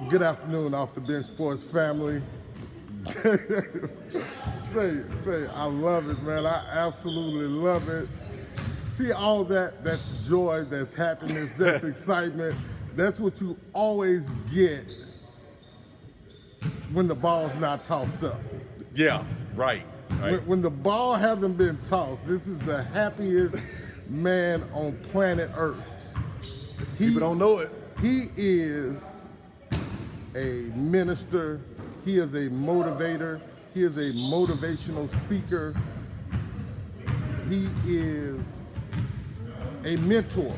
Good afternoon, Off the Bench Sports family. I love it, man. I absolutely love it. See all that's joy, that's happiness, that's excitement. That's what you always get when the ball's not tossed up. Yeah, right. When the ball hasn't been tossed, this is the happiest man on planet Earth. People don't know it. He is a minister. He is a motivator. He is a motivational speaker. He is a mentor.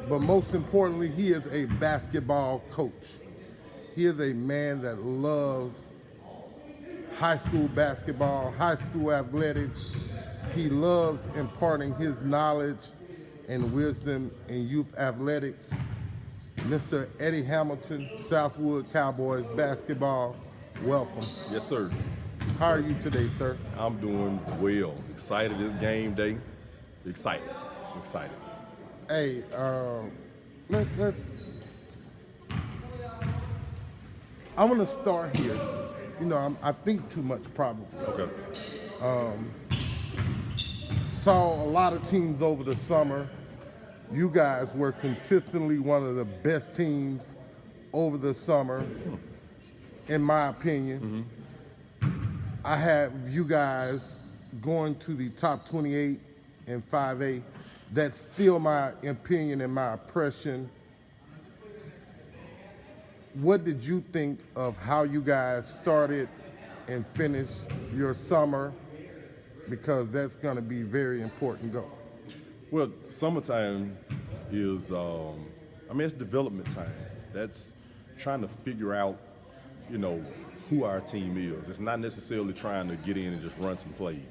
But most importantly, he is a basketball coach. He is a man that loves high school basketball, high school athletics. He loves imparting his knowledge and wisdom in youth athletics. Mr. Eddie Hamilton, Southwood Cowboys basketball, welcome. Yes, sir. How are you today, sir? I'm doing well. Excited this game day. Excited. Hey, let's. I want to start here. You know, I think too much probably. Okay. Saw a lot of teams over the summer. You guys were consistently one of the best teams over the summer, in my opinion. I have you guys going to the top 28 in 5A. That's still my opinion and my impression. What did you think of how you guys started and finished your summer? Because that's going to be very important. Go. Well, summertime is, it's development time. That's trying to figure out, who our team is. It's not necessarily trying to get in and just run some plays.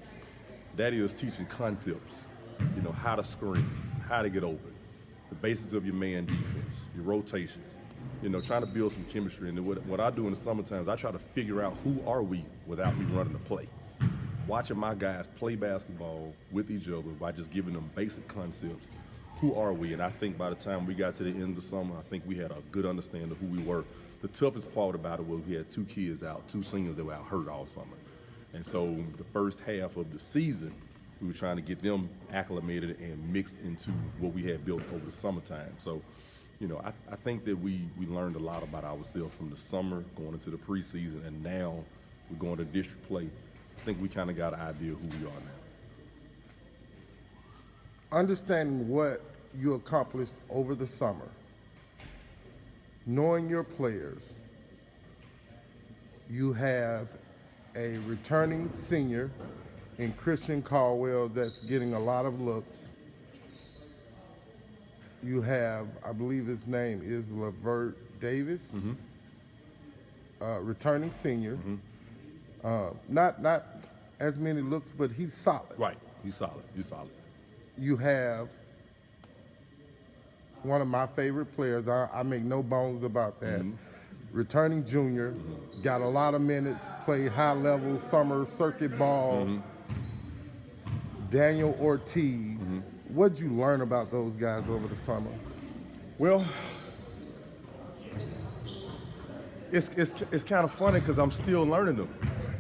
That is teaching concepts, how to screen, how to get open, the basis of your man defense, your rotations, trying to build some chemistry. And what I do in the summertime is I try to figure out who are we without me running the play. Watching my guys play basketball with each other by just giving them basic concepts. Who are we? And I think by the time we got to the end of the summer, I think we had a good understanding of who we were. The toughest part about it was we had two kids out, two seniors that were out hurt all summer. And so the first half of the season, we were trying to get them acclimated and mixed into what we had built over the summertime. So, I think that we learned a lot about ourselves from the summer going into the preseason, and now we're going to district play. I think we kind of got an idea of who we are now. Understanding what you accomplished over the summer, knowing your players, you have a returning senior in Christian Caldwell that's getting a lot of looks. You have, I believe his name is Lavert Davis, returning senior. Not as many looks, but he's solid. Right, he's solid. You have one of my favorite players. I make no bones about that. Returning junior, got a lot of minutes, played high level summer circuit ball. Daniel Ortiz. What'd you learn about those guys over the summer? Well, it's kind of funny because I'm still learning them,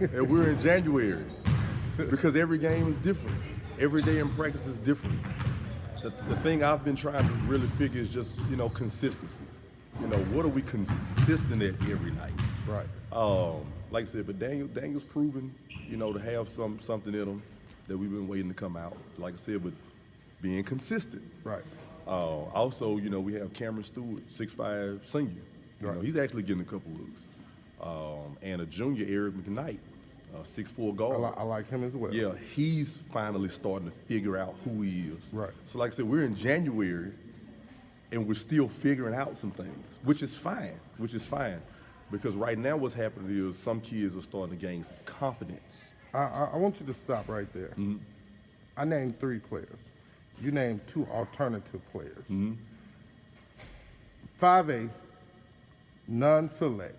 and we're in January because every game is different. Every day in practice is different. The thing I've been trying to really figure is just consistency. What are we consistent at every night? Right. Like I said, but Daniel's proven to have something in him that we've been waiting to come out. Like I said, but being consistent. Right. Also, we have Cameron Stewart, 6'5" senior. He's actually getting a couple looks. And a junior, Eric McKnight, 6'4" guard. I like him as well. Yeah, he's finally starting to figure out who he is. Right. So like I said, we're in January, and we're still figuring out some things, which is fine. Because right now what's happening is some kids are starting to gain some confidence. I want you to stop right there. I named 3 players. You named 2 alternative players. 5A, non-select.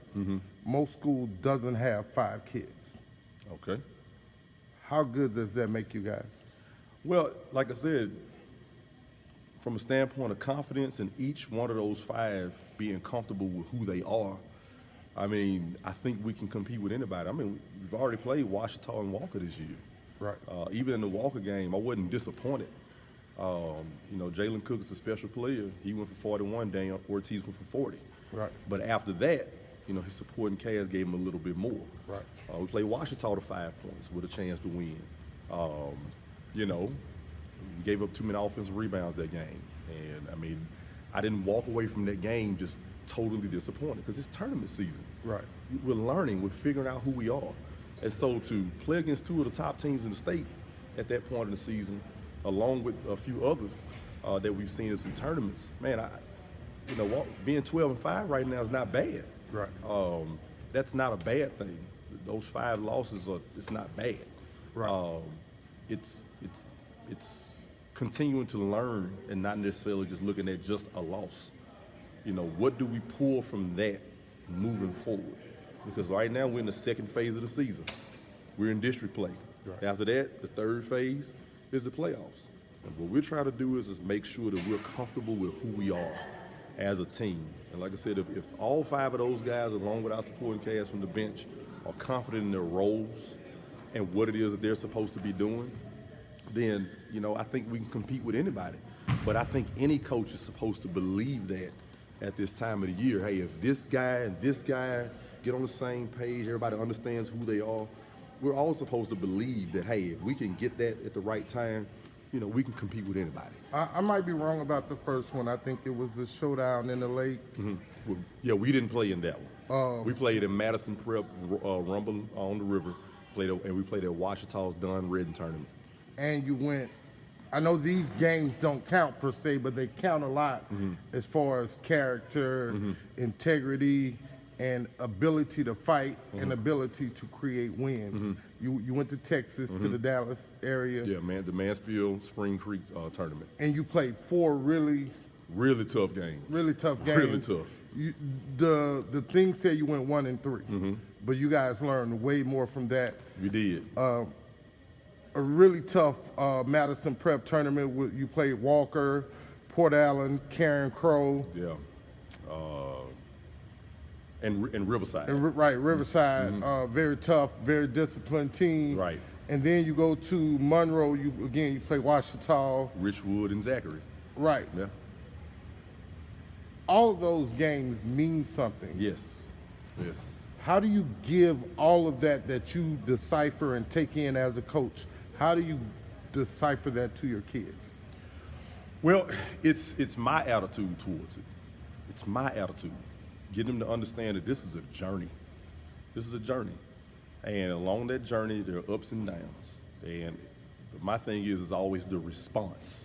Most school doesn't have 5 kids. Okay. How good does that make you guys? Well, like I said, from a standpoint of confidence and each one of those 5 being comfortable with who they are, I mean, I think we can compete with anybody. I mean, we've already played Washita and Walker this year. Right. Even in the Walker game, I wasn't disappointed. You know, Jalen Cook is a special player. He went for 41, Daniel Ortiz went for 40. Right. But after that, you know, his supporting cast gave him a little bit more. Right. We played Washita to 5 points with a chance to win. You know, we gave up too many offensive rebounds that game. And, I mean, I didn't walk away from that game just totally disappointed because it's tournament season. Right. We're learning, we're figuring out who we are. And so to play against 2 of the top teams in the state at that point in the season, along with a few others that we've seen in some tournaments, man, you know, being 12-5 right now is not bad. Right. That's not a bad thing. Those 5 losses it's not bad. Right. It's continuing to learn and not necessarily just looking at just a loss. You know, what do we pull from that moving forward? Because right now we're in the 2nd phase of the season. We're in district play. Right. After that, the 3rd phase is the playoffs. And what we're trying to do is make sure that we're comfortable with who we are as a team. And like I said, if all 5 of those guys, along with our supporting cast from the bench, are confident in their roles and what it is that they're supposed to be doing, then, you know, I think we can compete with anybody. But I think any coach is supposed to believe that at this time of the year. Hey, if this guy and this guy get on the same page, everybody understands who they are, we're all supposed to believe that, hey, if we can get that at the right time, you know, we can compete with anybody. I might be wrong about the first one. I think it was a showdown in the lake. Mm-hmm. Well, yeah, we didn't play in that one. We played in Madison Prep, Rumble on the River, and we played at Washita's Dunn Redden tournament. And you went, I know these games don't count per se, but they count a lot as far as character, integrity, and ability to fight and ability to create wins. You went to Texas, to the Dallas area. Yeah, man, the Mansfield Spring Creek tournament. And you played 4 really tough games. Really tough games. Really tough. The thing said you went 1-3, but you guys learned way more from that. We did. A really tough Madison Prep tournament. You played Walker, Port Allen, Karen Crow. Yeah. And Riverside. Riverside. Very tough, very disciplined team. Right. And then you go to Monroe. You play Washita. Richwood and Zachary. Right. Yeah. All of those games mean something. Yes. Yes. How do you give all of that you decipher and take in as a coach? How do you decipher that to your kids? Well, it's my attitude towards it. It's my attitude. Get them to understand that this is a journey. This is a journey. And along that journey, there are ups and downs. And my thing is always the response.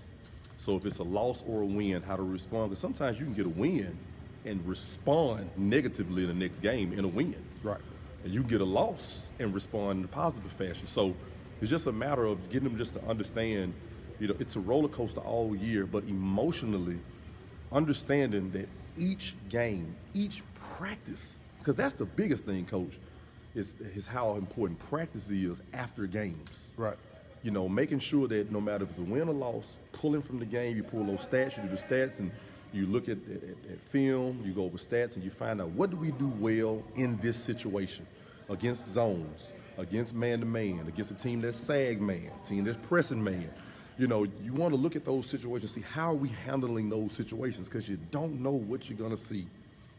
So if it's a loss or a win, how to respond. Because sometimes you can get a win and respond negatively in the next game in a win. Right. And you get a loss and respond in a positive fashion. So it's just a matter of getting them just to understand, you know, it's a roller coaster all year, but emotionally understanding that each game, each practice, because that's the biggest thing, Coach, is how important practice is after games. Right. You know, making sure that no matter if it's a win or loss, pulling from the game, you pull those stats, you do the stats, and you look at film, you go over stats, and you find out what do we do well in this situation against zones, against man-to-man, against a team that's sag man, a team that's pressing man. You know, you want to look at those situations, see how are we handling those situations, because you don't know what you're going to see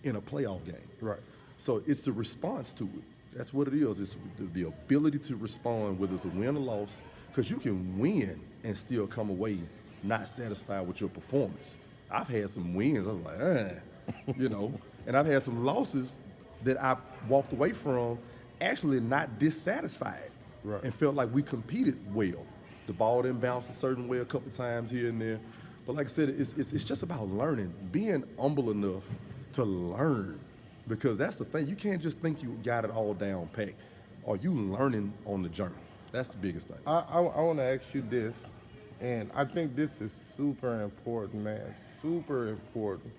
in a playoff game. Right. So it's the response to it. That's what it is. It's the ability to respond, whether it's a win or loss, because you can win and still come away not satisfied with your performance. I've had some wins, I was like, you know, and I've had some losses that I walked away from actually not dissatisfied, right, and felt like we competed well. The ball didn't bounce a certain way a couple times here and there. But like I said, it's just about learning, being humble enough to learn, because that's the thing. You can't just think you got it all down pat. Are you learning on the journey? That's the biggest thing. I want to ask you this, and I think this is super important, man, super important.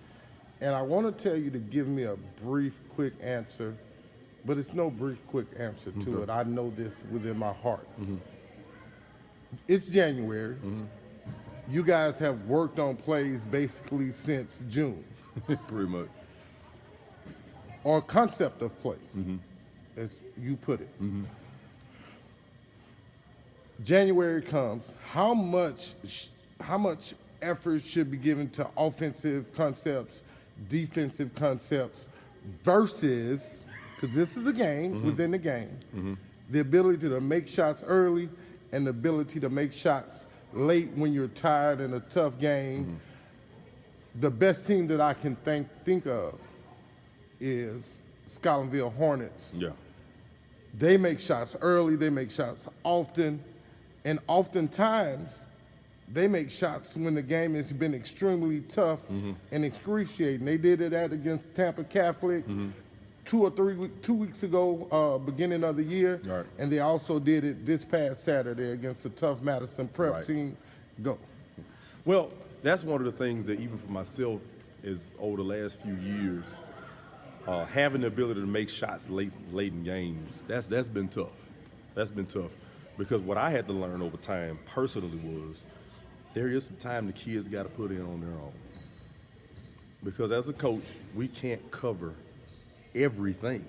And I want to tell you to give me a brief, quick answer, but it's no brief, quick answer to it. I know this within my heart. It's January. You guys have worked on plays basically since June, Pretty much. or concept of plays, as you put it. January comes. How much effort should be given to offensive concepts, defensive concepts, versus, because this is a game within the game, the ability to make shots early and the ability to make shots late when you're tired in a tough game. The best team that I can think of is Scotlandville Hornets. Yeah. They make shots early, they make shots often, and oftentimes they make shots when the game has been extremely tough and excruciating. They did it against Tampa Catholic 2 weeks ago, beginning of the year, Right. and they also did it this past Saturday against a tough Madison Prep Right. team. Go. Well, that's one of the things that even for myself is over the last few years, having the ability to make shots late in games, that's been tough. That's been tough. Because what I had to learn over time personally was there is some time the kids got to put in on their own. Because as a coach, we can't cover everything.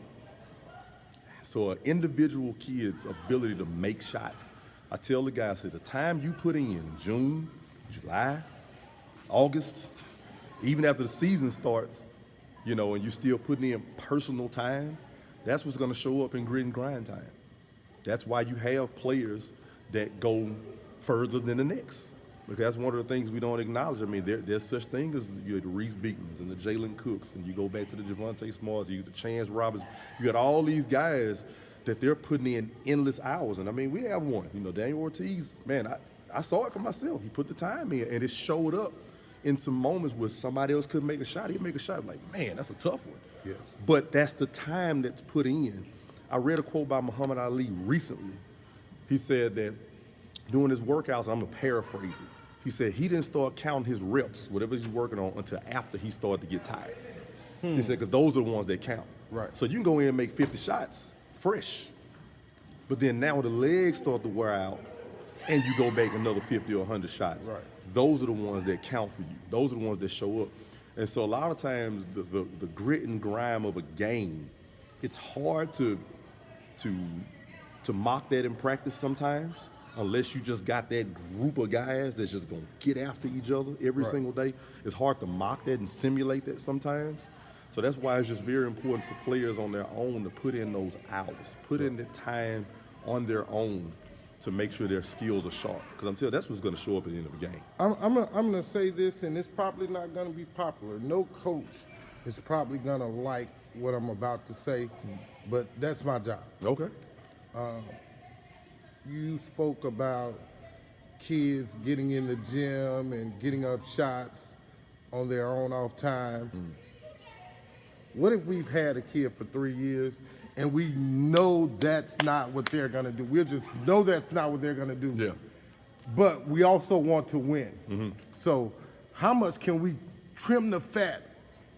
So an individual kid's ability to make shots, I tell the guys, the time you put in June, July, August, even after the season starts, and you're still putting in personal time, that's what's going to show up in grit and grind time. That's why you have players that go further than the next. Because that's one of the things we don't acknowledge. I mean, there's such thing as the Reese Beekmans and the Jalen Cooks, and you go back to the Javonte Smarts, you get the Chance Roberts, you got all these guys that they're putting in endless hours. And I mean, we have one, Daniel Ortiz, man, I saw it for myself. He put the time in, and it showed up in some moments where somebody else couldn't make a shot. He'd make a shot like, man, that's a tough one. Yes. But that's the time that's put in. I read a quote by Muhammad Ali recently. He said that doing his workouts, I'm going to paraphrase it. He said he didn't start counting his reps, whatever he's working on, until after he started to get tired. He said, because those are the ones that count. Right. So you can go in and make 50 shots fresh. But then now the legs start to wear out, and you go back another 50 or 100 shots. Right. Those are the ones that count for you. Those are the ones that show up. And so a lot of times the grit and grime of a game, it's hard to mock that in practice sometimes, unless you just got that group of guys that's just gonna get after each other every Right. single day. It's hard to mock that and simulate that sometimes. So that's why it's just very important for players on their own to put in those hours, put in the time on their own to make sure their skills are sharp. Because I'm telling you, that's what's gonna show up at the end of the game. I'm gonna say this, and it's probably not gonna be popular. No coach is probably gonna like what I'm about to say, but that's my job. Okay. You spoke about kids getting in the gym and getting up shots on their own off time. What if we've had a kid for 3 years and we know that's not what they're gonna do? We just know that's not what they're gonna do. Yeah. But we also want to win. So how much can we trim the fat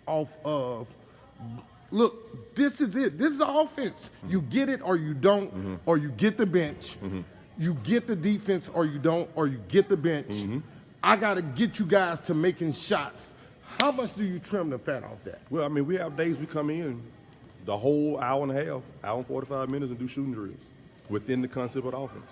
off of, look, this is it. This is the offense. You get it or you don't, or you get the bench. You get the defense or you don't, or you get the bench. I got to get you guys to making shots. How much do you trim the fat off that? Well, I mean, we have days we come in the whole hour and a half, hour and 45 minutes, and do shooting drills within the concept of the offense.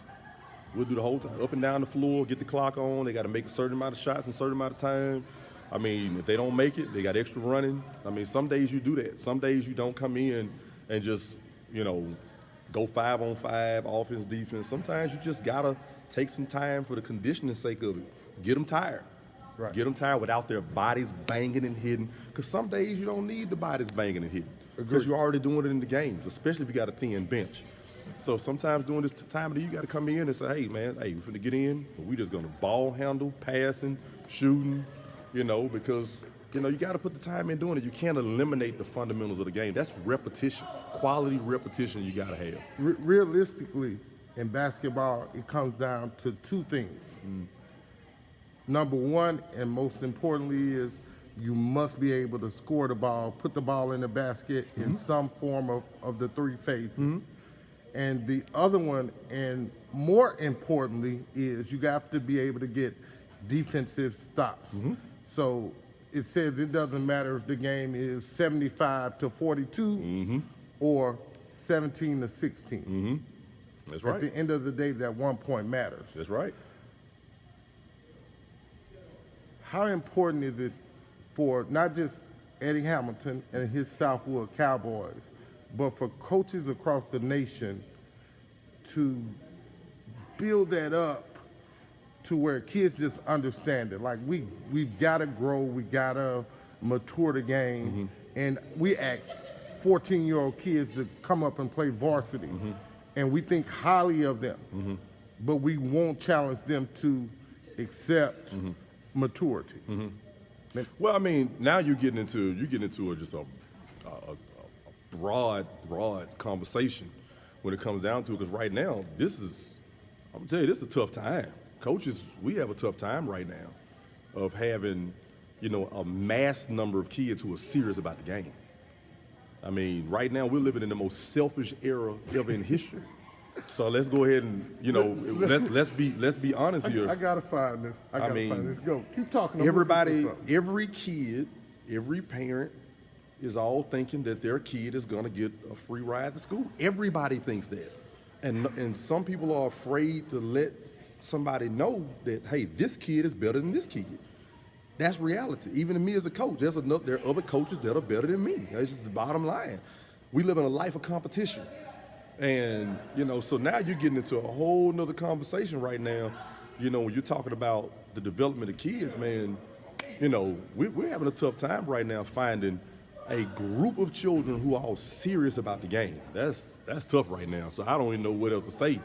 We'll do the whole time, up and down the floor, get the clock on. They got to make a certain amount of shots in a certain amount of time. I mean, if they don't make it, they got extra running. I mean, some days you do that. Some days you don't come in and just, go 5-on-5, offense, defense. Sometimes you just got to take some time for the conditioning sake of it. Get them tired. Right. Get them tired without their bodies banging and hitting. Because some days you don't need the bodies banging and hitting. Because you're already doing it in the games, especially if you got a thin bench. So sometimes during this time of the year, you got to come in and say, hey, man, we're finna get in. But we just going to ball handle, passing, shooting, because, you got to put the time in doing it. You can't eliminate the fundamentals of the game. That's repetition, quality repetition you got to have. Realistically, in basketball, it comes down to two things. Number one, and most importantly, is you must be able to score the ball, put the ball in the basket in some form of the three phases. And the other one, and more importantly, is you have to be able to get defensive stops. So it says it doesn't matter if the game is 75-42 or 17-16. That's At right. the end of the day, that 1 point matters. That's right. How important is it for not just Eddie Hamilton and his Southwood Cowboys, but for coaches across the nation to build that up to where kids just understand it? Like we've got to grow, we got to mature the game, and we ask 14-year-old kids to come up and play varsity, and we think highly of them, but we won't challenge them to accept maturity. Well, I mean, now you're getting into just a broad conversation when it comes down to it. Because right now, I'm gonna tell you, this is a tough time. Coaches, we have a tough time right now of having, a mass number of kids who are serious about the game. I mean, right now we're living in the most selfish era ever in history. So let's go ahead and, let's be honest here. I gotta find this. I gotta find this. Go. Keep talking. Everybody, every kid, every parent is all thinking that their kid is gonna get a free ride to school. Everybody thinks that, and some people are afraid to let somebody know that, hey, this kid is better than this kid. That's reality. Even to me as a coach, there are other coaches that are better than me. That's just the bottom line. We live in a life of competition. And, so now you're getting into a whole nother conversation right now, when you're talking about the development of kids, man, we're having a tough time right now finding a group of children who are all serious about the game. That's tough right now. So I don't even know what else to say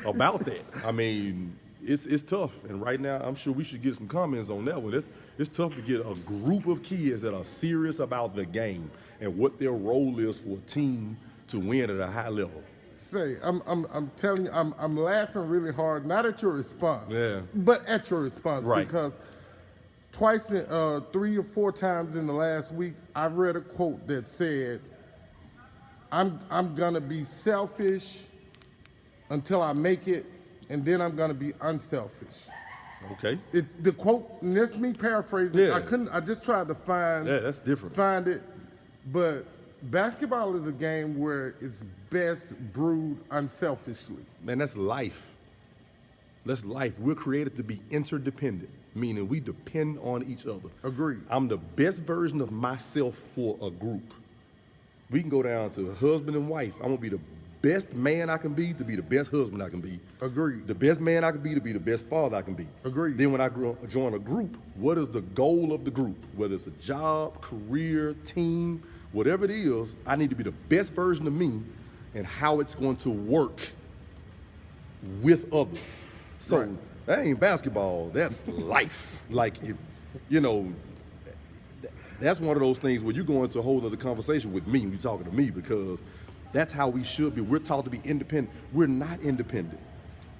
about that. I mean, it's tough. And right now, I'm sure we should get some comments on that one. It's tough to get a group of kids that are serious about the game and what their role is for a team to win at a high level. I'm telling you, I'm laughing really hard, not at your response, but at your response, right? Because twice, 3 or 4 times in the last week, I've read a quote that said, "I'm gonna be selfish until I make it, and then I'm gonna be unselfish." Okay. The quote, and that's me paraphrasing. Yeah. I just tried to find. Yeah, that's different. Find it, but basketball is a game where it's best brewed unselfishly. Man, that's life. That's life. We're created to be interdependent, meaning we depend on each other. Agreed. I'm the best version of myself for a group. We can go down to husband and wife. I'm gonna be the best man I can be to be the best husband I can be. Agreed. The best man I can be to be the best father I can be. Agreed. Then when I join a group, what is the goal of the group? Whether it's a job, career, team, whatever it is, I need to be the best version of me and how it's going to work with others. So that ain't basketball, that's life. Like, that's one of those things where you go into a whole other conversation with me when you're talking to me, because that's how we should be. We're taught to be independent. We're not independent.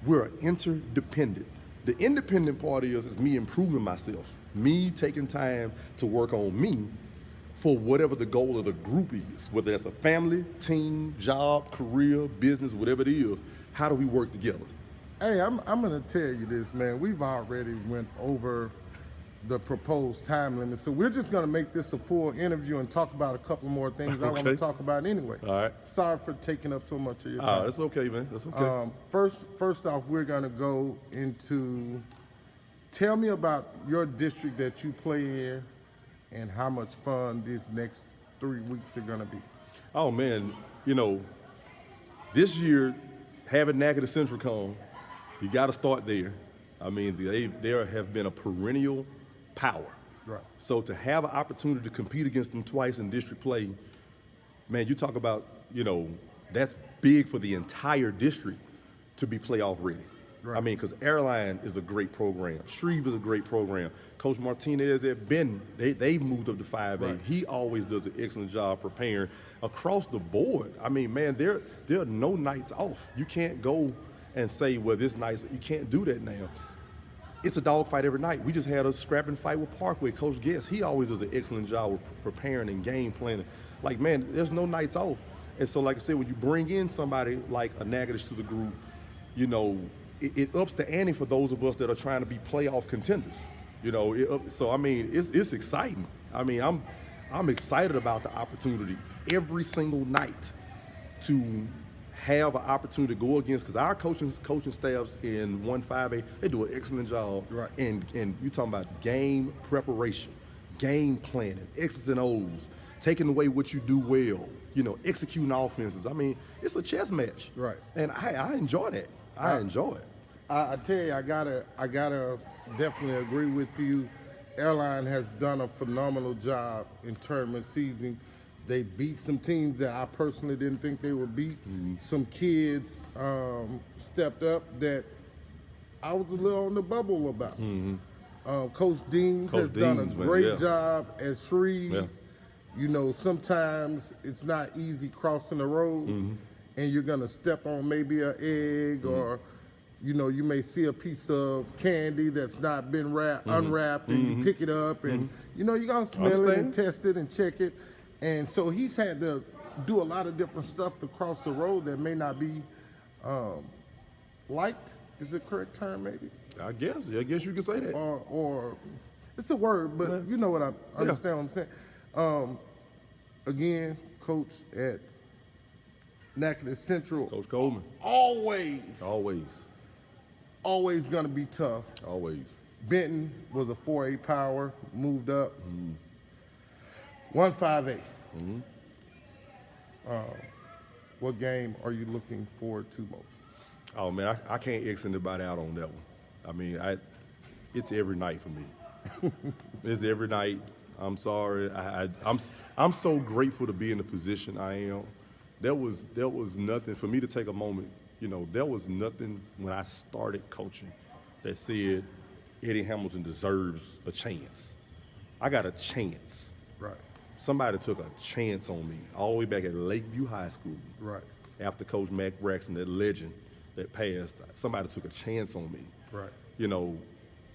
We're interdependent. The independent part is me improving myself, me taking time to work on me for whatever the goal of the group is, whether that's a family, team, job, career, business, whatever it is. How do we work together? Hey, I'm gonna tell you this, man. We've already went over the proposed time limit, so we're just gonna make this a full interview and talk about a couple more things I want to talk about anyway. All right. Sorry for taking up so much of your time. That's okay, man. That's okay. First off, we're gonna go into. Tell me about your district that you play in, and how much fun these next 3 weeks are gonna be. Oh man, this year having Natchitoches Central come, you got to start there. I mean, they have been a perennial power. Right. So to have an opportunity to compete against them twice in district play, man, you talk about, that's big for the entire district to be playoff ready. Right. I mean, because Airline is a great program. Shreve is a great program. Coach Martinez, they've moved up to 5A. Right. He always does an excellent job preparing across the board. I mean, man, there are no nights off. You can't go and say, well, this night, you can't do that now. It's a dogfight every night. We just had a scrapping fight with Parkway. Coach Guest, he always does an excellent job with preparing and game planning. Like, man, there's no nights off. And so, like I said, when you bring in somebody like a Natchitoches to the group, it ups the ante for those of us that are trying to be playoff contenders. You know, so I mean, it's exciting. I mean, I'm excited about the opportunity every single night to have an opportunity to go against, because our coaching staffs in 1-5A, they do an excellent job. Right. And you're talking about game preparation, game planning, X's and O's, taking away what you do well, you know, executing offenses. I mean, it's a chess match. Right. And I enjoy that. I enjoy it. I tell you, I gotta definitely agree with you. Airline has done a phenomenal job in tournament season. They beat some teams that I personally didn't think they would beat. Some kids stepped up that I was a little on the bubble about. Coach Deans has done a great job at Shreve. Yeah. You know, sometimes it's not easy crossing the road, and you're gonna step on maybe an egg, or you know, you may see a piece of candy that's not been unwrapped, and you pick it up, and you know, you're gonna smell it and test it and check it. And so he's had to do a lot of different stuff to cross the road that may not be liked, is the correct term maybe? I guess you can say that. Or it's a word, but you know what I understand what I'm saying. Again, coach at Natchitoches Central. Coach Coleman. Always gonna be tough. Always. Benton was a 4A power, moved up. 1-5A. What game are you looking forward to most? Oh man, I can't X anybody out on that one. I mean, it's every night for me. It's every night. I'm sorry. I'm so grateful to be in the position I am. There was nothing for me to take a moment. You know, there was nothing when I started coaching that said Eddie Hamilton deserves a chance. I got a chance. Right. Somebody took a chance on me all the way back at Lakeview High School. Right. After Coach Mac Braxton, that legend that passed, somebody took a chance on me. Right. You know,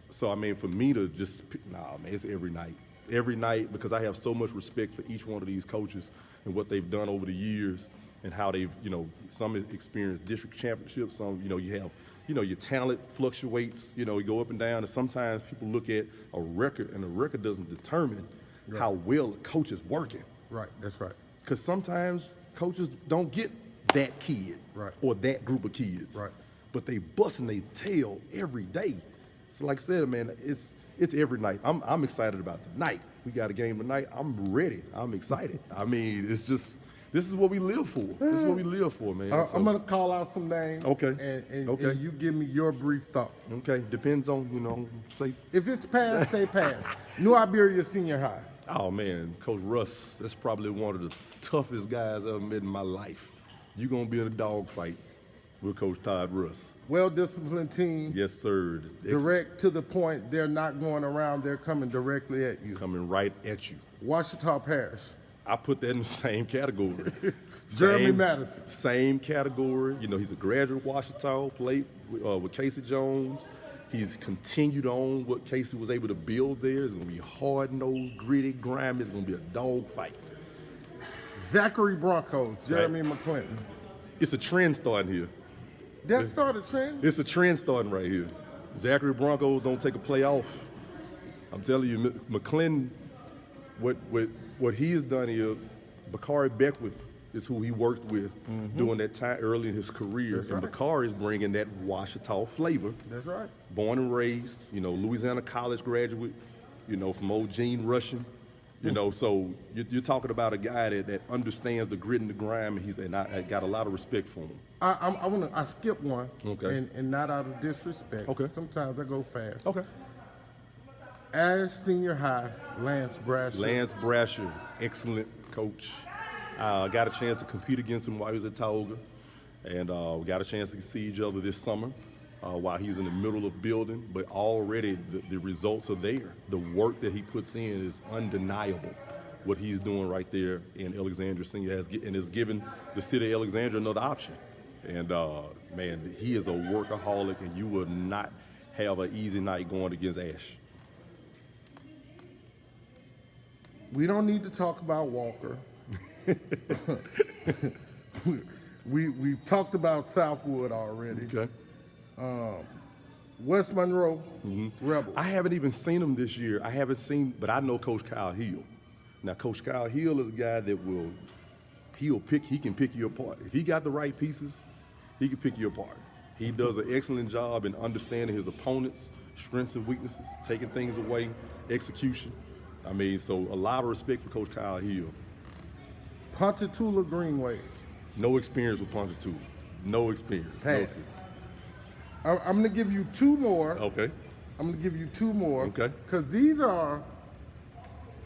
so I mean, for me to just, man, it's every night. Every night, because I have so much respect for each one of these coaches and what they've done over the years and how they've, you know, some have experienced district championships, some, you know, you have, you know, your talent fluctuates, you know, you go up and down, and sometimes people look at a record, and a record doesn't determine how well a coach is working. Right, that's right. Because sometimes coaches don't get that kid or that group of kids. Right. But they busting their tail every day. So like I said, man, it's every night. I'm excited about the night. We got a game tonight. I'm ready. I'm excited. I mean, it's just, this is what we live for. This is what we live for, man. I'm going to call out some names. Okay. And you give me your brief thought. Okay. Depends on, you know, say. If it's pass, say pass. New Iberia Senior High. Oh, man, Coach Russ, that's probably one of the toughest guys I've ever met in my life. You're going to be in a dogfight with Coach Todd Russ. Well-disciplined team. Yes, sir. Direct to the point. They're not going around. They're coming directly at you. Coming right at you. Ouachita Parish. I put that in the same category. Jeremy Madison. Same category. You know, he's a graduate of Ouachita, played with Casey Jones. He's continued on what Casey was able to build there. It's going to be hard-nosed, gritty, grimy. It's going to be a dogfight. Zachary Broncos, Jeremy McClinton. It's a trend starting here. That started a trend? It's a trend starting right here. Zachary Broncos don't take a play off. I'm telling you, McClinton, what he has done is, Bakari Beckwith is who he worked with during that time early in his career. That's and right. Bakari is bringing that Ouachita flavor. That's right. Born and raised, you know, Louisiana College graduate, you know, from old Gene Russian. You know, so you're talking about a guy that understands the grit and the grime, and I got a lot of respect for him. I skip one, Okay. and not out of disrespect. Okay. Sometimes I go fast. Okay. Ash Senior High, Lance Brasher. Lance Brasher, excellent coach. Got a chance to compete against him while he was at Tioga, and we got a chance to see each other this summer while he's in the middle of building. But already the results are there. The work that he puts in is undeniable. What he's doing right there in Alexandria Senior has given the city of Alexandria another option. And man, he is a workaholic, and you will not have an easy night going against Ash. We don't need to talk about Walker. We've talked about Southwood already. Okay. West Monroe, Rebels. I haven't even seen him this year. I haven't seen, but I know Coach Kyle Hill. Now, Coach Kyle Hill is a guy that he can pick you apart. If he got the right pieces, he can pick you apart. He does an excellent job in understanding his opponent's strengths and weaknesses, taking things away, execution. I mean, so a lot of respect for Coach Kyle Hill. Ponchatoula Greenway. No experience with Ponchatoula. No experience. Pass. I'm going to give you two more. Okay. I'm going to give you two more. Okay. Because these are,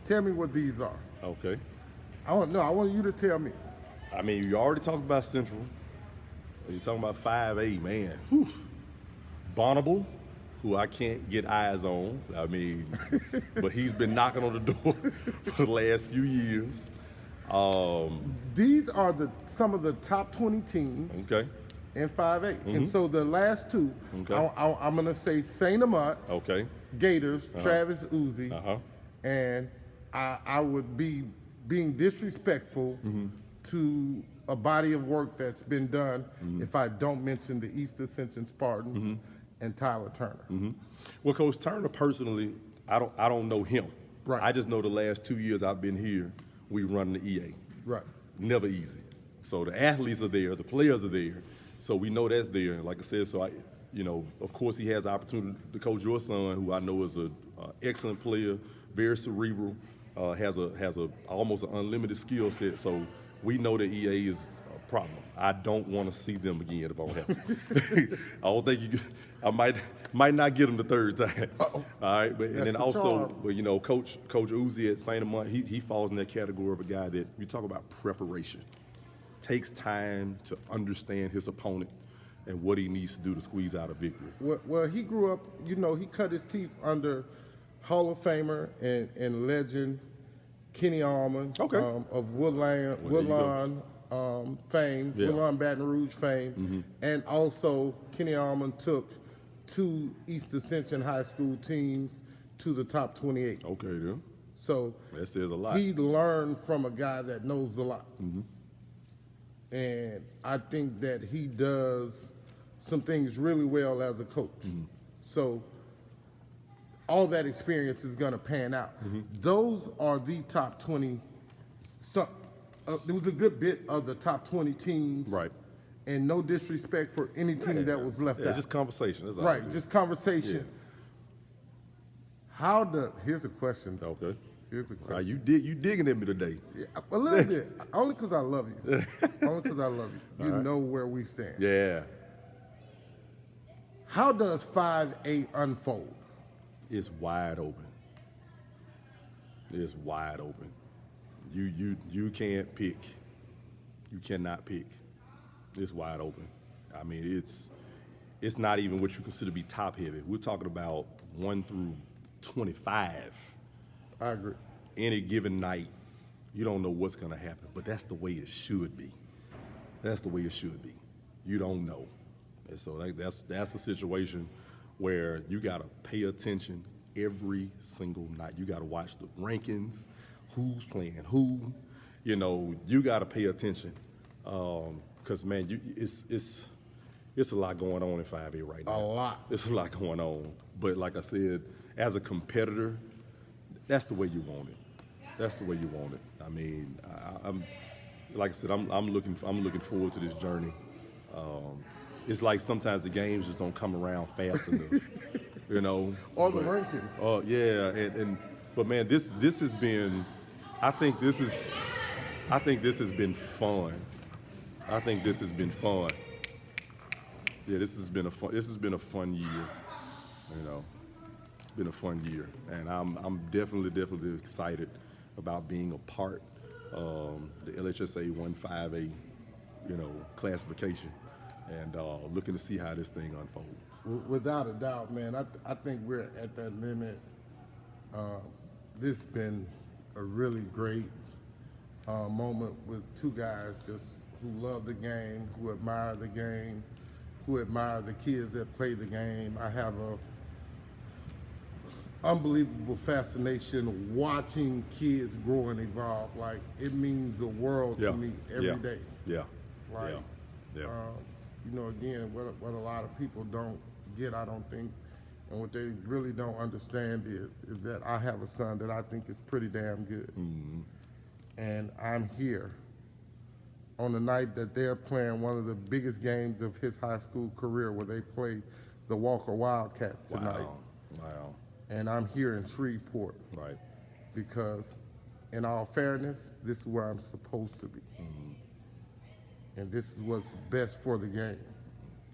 tell me what these are. Okay. I want you to tell me. I mean, you already talked about Central. You're talking about 5A, man. Whew. Bonnable, who I can't get eyes on. I mean, but he's been knocking on the door for the last few years. These are some of the top 20 teams Okay. in 5A. And so the last two, Okay. I'm going to say St. Amant, Okay. Gators, Travis Uzi, and I would be being disrespectful to a body of work that's been done if I don't mention the East Ascension Spartans and Tyler Turner. Well, Coach Turner, personally, I don't know him. Right. I just know the last 2 years I've been here, we run the EA. Right. Never easy. So the athletes are there, the players are there, so we know that's there. Like I said, so of course he has the opportunity to coach your son, who I know is an excellent player, very cerebral, has a almost an unlimited skill set. So we know that EA is a problem. I don't want to see them again if I don't have to. I don't think I might not get them the third time. All right, but and then also, Coach Uzi at St. Amant, he falls in that category of a guy that you talk about preparation. Takes time to understand his opponent and what he needs to do to squeeze out a victory. Well, he grew up, he cut his teeth under Hall of Famer and legend Kenny Allman of Woodlawn fame, Woodlawn Baton Rouge fame, and also Kenny Allman took 2 East Ascension High School teams to the top 28. Okay, then. So that says a lot. He learned from a guy that knows a lot. And I think that he does some things really well as a coach. So all that experience is going to pan out. Those are the top 20. There was a good bit of the top 20 teams. Right. And no disrespect for any team that was left out. Just conversation. That's all right, just conversation. Here's a question. Okay. Here's a question. You digging at me today. Yeah, a little bit. Only because I love you. Only because I love you. You know where we stand. Yeah. How does 5A unfold? It's wide open. It's wide open. You can't pick. You cannot pick. It's wide open. I mean, it's not even what you consider to be top heavy. We're talking about 1 through 25. I agree. Any given night, you don't know what's going to happen, but that's the way it should be. That's the way it should be. You don't know. And so that's a situation where you got to pay attention every single night. You got to watch the rankings, who's playing who. You got to pay attention because, man, it's a lot going on in 5A right now. A lot. It's a lot going on. But like I said, as a competitor, that's the way you want it. That's the way you want it. I mean, I'm like I said, I'm looking forward to this journey. It's like sometimes the games just don't come around fast enough, Or the rankings. Oh yeah, but man, this has been. I think this has been fun. I think this has been fun. Yeah, this has been a fun year. Been a fun year, and I'm definitely excited about being a part of the LHSA 1-5A, classification, and looking to see how this thing unfolds. Without a doubt, man. I think we're at that limit. This has been a really great moment with two guys just who love the game, who admire the game, who admire the kids that play the game. I have a unbelievable fascination watching kids grow and evolve. Like, it means the world to me every day. Yeah. Like, Yeah. again, what a lot of people don't get, I don't think, and what they really don't understand is that I have a son that I think is pretty damn good. Mm-hmm. And I'm here on the night that they're playing one of the biggest games of his high school career, where they play the Walker Wildcats tonight. Wow. And I'm here in Shreveport. Right. Because, in all fairness, this is where I'm supposed to be. Mm-hmm. And this is what's best for the game,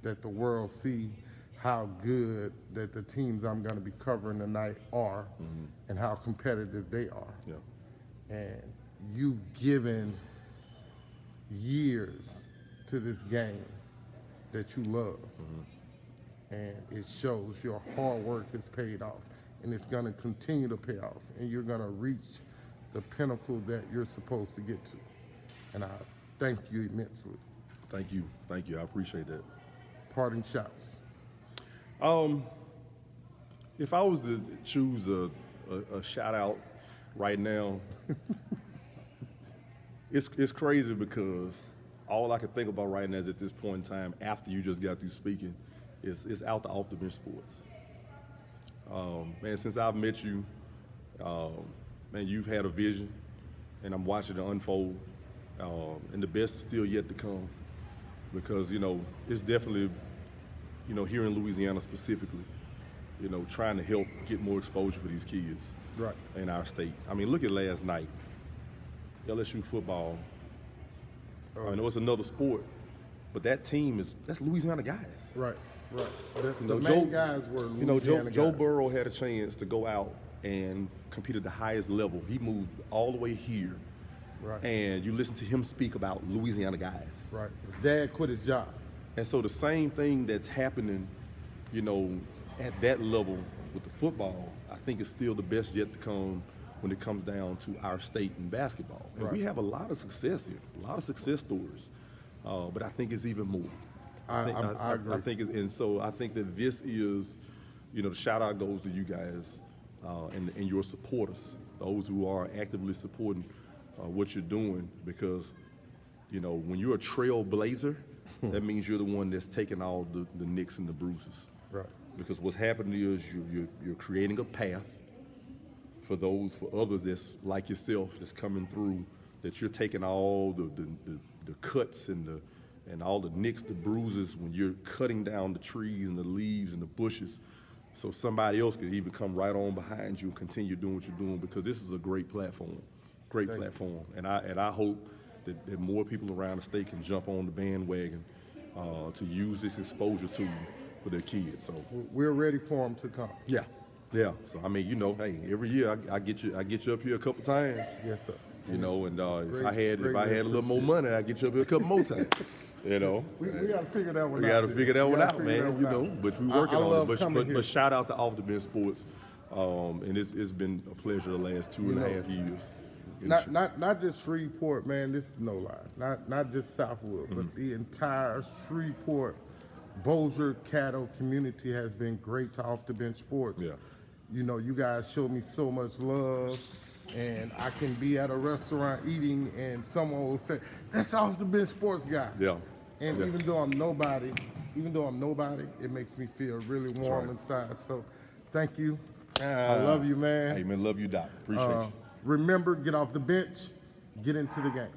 that the world see how good that the teams I'm going to be covering tonight are, mm-hmm. and how competitive they are. Yeah. And you've given years to this game that you love. Mm-hmm. And it shows your hard work has paid off, and it's going to continue to pay off, and you're going to reach the pinnacle that you're supposed to get to. And I thank you immensely. Thank you. I appreciate that. Parting shots. If I was to choose a shout out right now, it's crazy because all I can think about right now is, at this point in time, after you just got through speaking, is out the off the bench sports. Man, since I've met you, man, you've had a vision, and I'm watching it unfold, and the best is still yet to come, because it's definitely, here in Louisiana specifically, trying to help get more exposure for these kids Right. in our state. I mean, look at last night, LSU football. I know it's another sport, but that team that's Louisiana guys. Right. The main Joe, guys were Louisiana Joe guys. Burrow had a chance to go out and compete at the highest level. He moved all the way here. Right. And you listen to him speak about Louisiana guys. Right. His dad quit his job. And so the same thing that's happening, at that level with the football, I think is still the best yet to come when it comes down to our state in basketball. And we have a lot of success here, a lot of success stories. But I think it's even more. I agree. I think and so I think that this is, the shout out goes to you guys and your supporters, those who are actively supporting what you're doing, because, when you're a trailblazer, that means you're the one that's taking all the nicks and the bruises. Right. Because what's happening is you're creating a path for others that's like yourself, that's coming through, that you're taking all the cuts and all the nicks, the bruises, when you're cutting down the trees and the leaves and the bushes, so somebody else can even come right on behind you and continue doing what you're doing, because this is a great platform. And I hope that more people around the state can jump on the bandwagon to use this exposure tool for their kids. So we're ready for them to come. Yeah. So I mean, hey, every year I get you up here a couple times. Yes, sir. And if great, I had great, a little more money, I get you up here a couple more times. We got to figure that one out. We got to figure that one out, man. But we're working on it. But shout out to Off the Bench Sports, and it's been a pleasure the last 2.5 years. Not just Shreveport, man. This is no lie. Not just Southwood, but the entire Shreveport, Bossier Caddo community has been great to Off the Bench Sports. Yeah. You guys show me so much love, and I can be at a restaurant eating, and someone will say, "That's Off the Bench Sports guy." Yeah. And even though I'm nobody, it makes me feel really warm inside. So, thank you. I love you, man. Hey, man, love you, Doc. Appreciate you. Remember, get off the bench, get into the game.